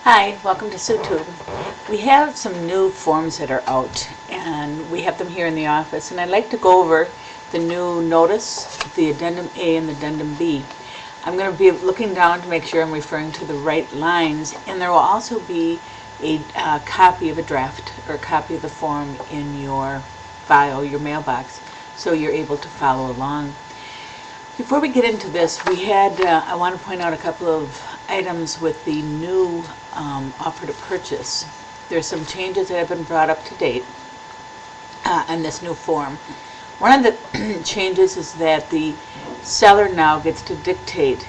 Hi, welcome to SueTube. We have some new forms that are out, and we have them here in the office, and I'd like to go over the new notice, the Addendum A and the Addendum B. I'm going to be looking down to make sure I'm referring to the right lines, and there will also be a copy of a draft or a copy of the form in your file, your mailbox, so you're able to follow along. Before we get into this, I want to point out a couple of items with the new offer to purchase. There's some changes that have been brought up to date on this new form. One of the changes is that the seller now gets to dictate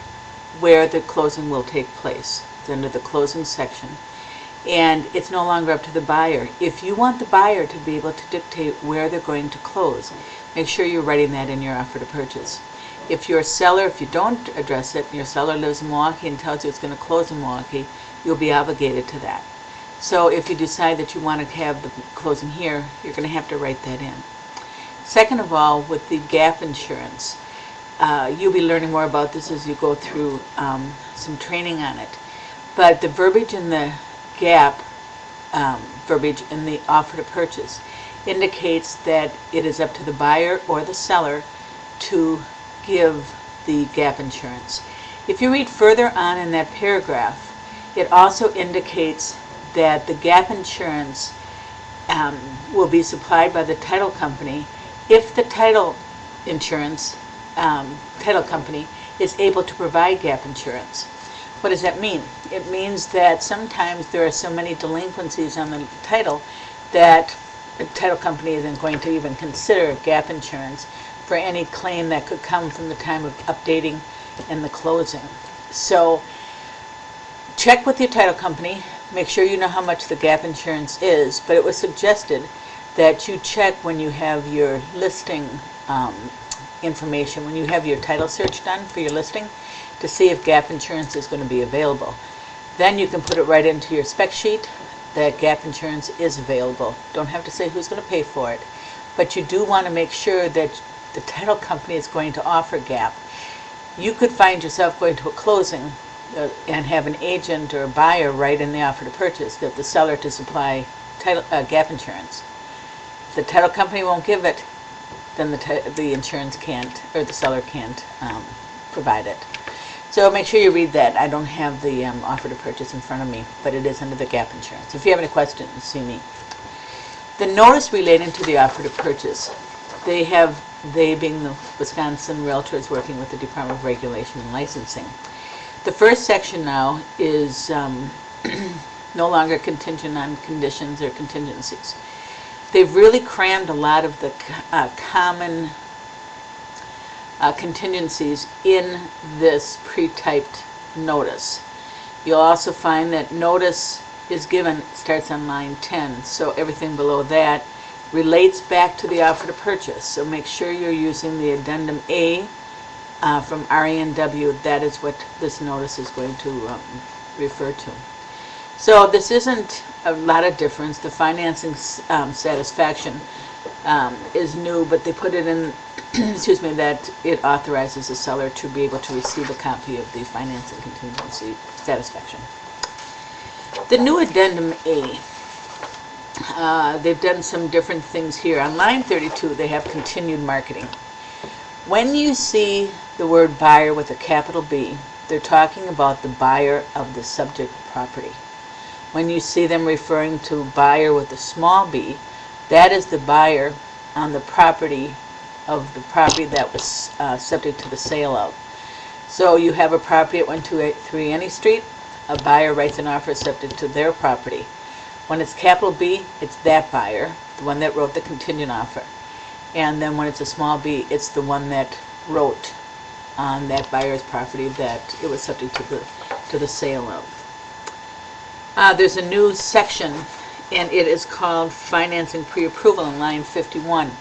where the closing will take place. It's under the closing section. And it's no longer up to the buyer. If you want the buyer to be able to dictate where they're going to close, make sure you're writing that in your offer to purchase. If you're a seller, if you don't address it, and your seller lives in Milwaukee and tells you it's going to close in Milwaukee, you'll be obligated to that. So if you decide that you want to have the closing here, you're going to have to write that in. Second of all, with the gap insurance, you'll be learning more about this as you go through some training on it. But the verbiage in the gap, verbiage in the offer to purchase, indicates that it is up to the buyer or the seller to give the gap insurance. If you read further on in that paragraph, it also indicates that the gap insurance will be supplied by the title company if the title company is able to provide gap insurance. What does that mean? It means that sometimes there are so many delinquencies on the title that the title company isn't going to even consider gap insurance for any claim that could come from the time of updating and the closing. So check with your title company, make sure you know how much the gap insurance is, but it was suggested that you check when you have your listing information, when you have your title search done for your listing, to see if gap insurance is going to be available. Then you can put it right into your spec sheet that gap insurance is available. Don't have to say who's going to pay for it, but you do want to make sure that the title company is going to offer gap. You could find yourself going to a closing and have an agent or a buyer write in the offer to purchase that the seller to supply gap insurance. If the title company won't give it, then the insurance can't, or the seller can't provide it. So make sure you read that. I don't have the offer to purchase in front of me, but it is under the gap insurance. If you have any questions, see me. The notice relating to the offer to purchase, they being the Wisconsin Realtors working with the Department of Regulation and Licensing. The first section now is no longer contingent on conditions or contingencies. They've really crammed a lot of the common contingencies in this pre-typed notice. You'll also find that notice is given, starts on line 10, so everything below that relates back to the offer to purchase. So make sure you're using the Addendum A from RENW. That is what this notice is going to refer to. So this isn't a lot of difference. The financing satisfaction is new, but they put it in, excuse me, that it authorizes the seller to be able to receive a copy of the financing contingency satisfaction. The new Addendum A, they've done some different things here. On line 32, they have continued marketing. When you see the word buyer with a capital B, they're talking about the buyer of the subject property. When you see them referring to buyer with a small b, that is the buyer on the property of the property that was subject to the sale of. So you have a property at 1283 Annie Street, a buyer writes an offer subject to their property. When it's capital B, it's that buyer, the one that wrote the contingent offer. And then when it's a small b, it's the one that wrote on that buyer's property that it was subject to the sale of. There's a new section, and it is called Financing Pre-Approval in line 51.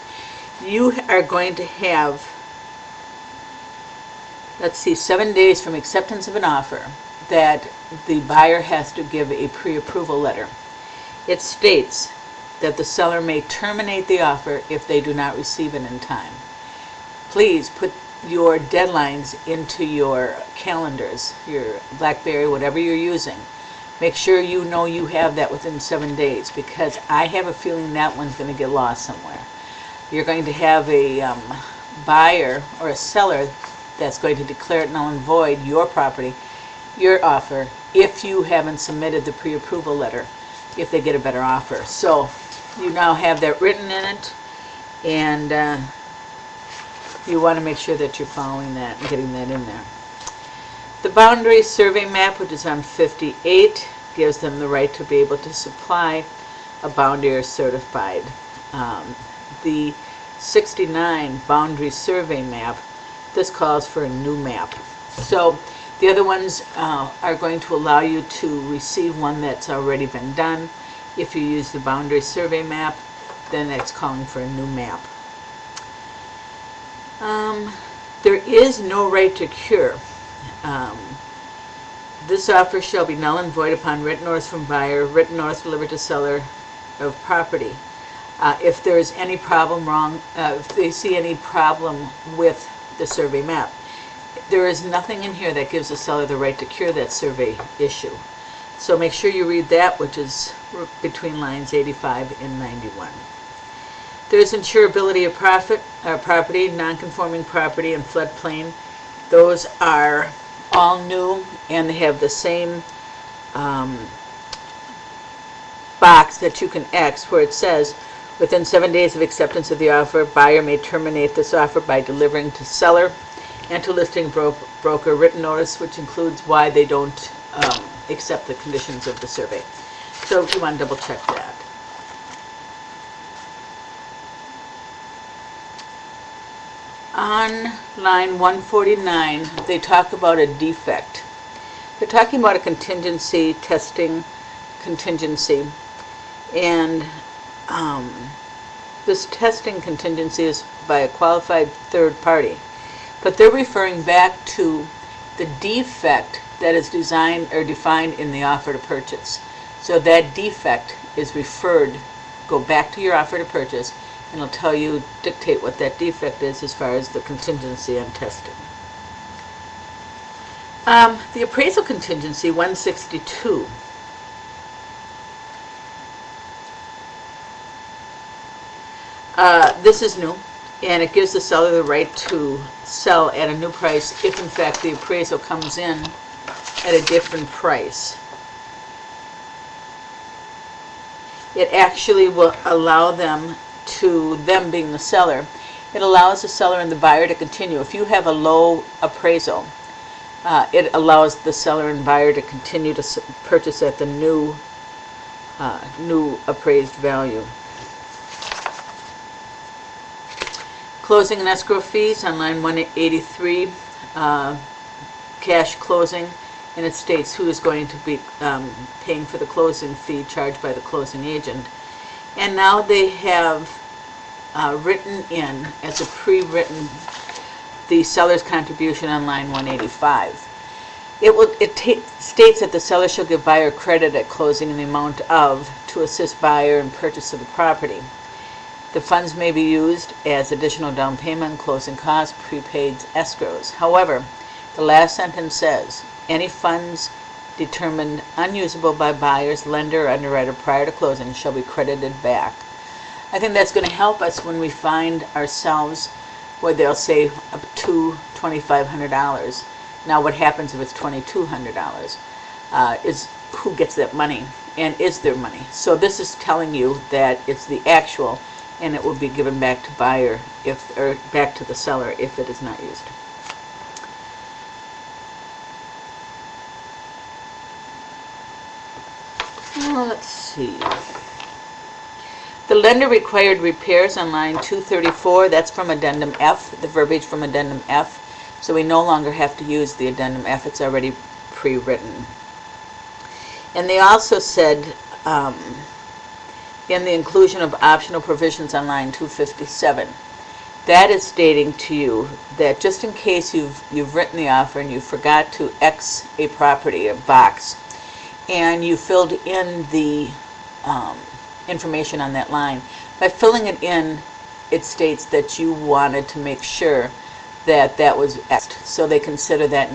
You are going to have, 7 days from acceptance of an offer that the buyer has to give a pre-approval letter. It states that the seller may terminate the offer if they do not receive it in time. Please put your deadlines into your calendars, your BlackBerry, whatever you're using. make sure you know you have that within 7 days, because I have a feeling that one's going to get lost somewhere. You're going to have a buyer or a seller that's going to declare it null and void, your property, your offer, if you haven't submitted the pre-approval letter, if they get a better offer. So you now have that written in it, and you want to make sure that you're following that and getting that in there. The boundary survey map, which is on 58, gives them the right to be able to supply a boundary or certified. The 69 boundary survey map, this calls for a new map. So the other ones are going to allow you to receive one that's already been done. If you use the boundary survey map, then it's calling for a new map. There is no right to cure. This offer shall be null and void upon written notice from buyer, written notice delivered to seller of property. If there is any problem if they see any problem with the survey map, there is nothing in here that gives the seller the right to cure that survey issue. So make sure you read that, which is between lines 85 and 91. There's insurability of property, non-conforming property, and floodplain. Those are all new, and they have the same box that you can X where it says, within 7 days of acceptance of the offer, buyer may terminate this offer by delivering to seller and to listing broker written notice, which includes why they don't accept the conditions of the survey. So you want to double check that. On line 149, they talk about a defect. They're talking about a contingency, testing contingency, and this testing contingency is by a qualified third party. But they're referring back to the defect that is designed or defined in the offer to purchase. So that defect is referred, go back to your offer to purchase, and it'll tell you, dictate what that defect is as far as the contingency on testing. The appraisal contingency, 162. This is new, and it gives the seller the right to sell at a new price if in fact the appraisal comes in at a different price. It actually will allow them being the seller, it allows the seller and the buyer to continue. If you have a low appraisal, it allows the seller and buyer to continue to purchase at the new appraised value. Closing and escrow fees on line 183, cash closing, and it states who is going to be paying for the closing fee charged by the closing agent. And now they have written in, as a pre-written, the seller's contribution on line 185. It states that the seller shall give buyer credit at closing in the amount of, to assist buyer in purchase of the property. The funds may be used as additional down payment, closing costs, prepaid escrows. However, the last sentence says, any funds determined unusable by buyer's lender or underwriter prior to closing shall be credited back. I think that's going to help us when we find ourselves where they'll say up to $2,500. Now what happens if it's $2,200? Is who gets that money, and is there money? So this is telling you that it's the actual, and it will be given back to buyer or back to the seller if it is not used. Let's see. The lender required repairs on line 234, that's from Addendum F, the verbiage from Addendum F. So we no longer have to use the Addendum F, it's already pre-written. And they also said, in the inclusion of optional provisions on line 257, that is stating to you that just in case you've written the offer and you forgot to X a property, a box, and you filled in the information on that line, by filling it in, it states that you wanted to make sure that that was X'd. So they consider that now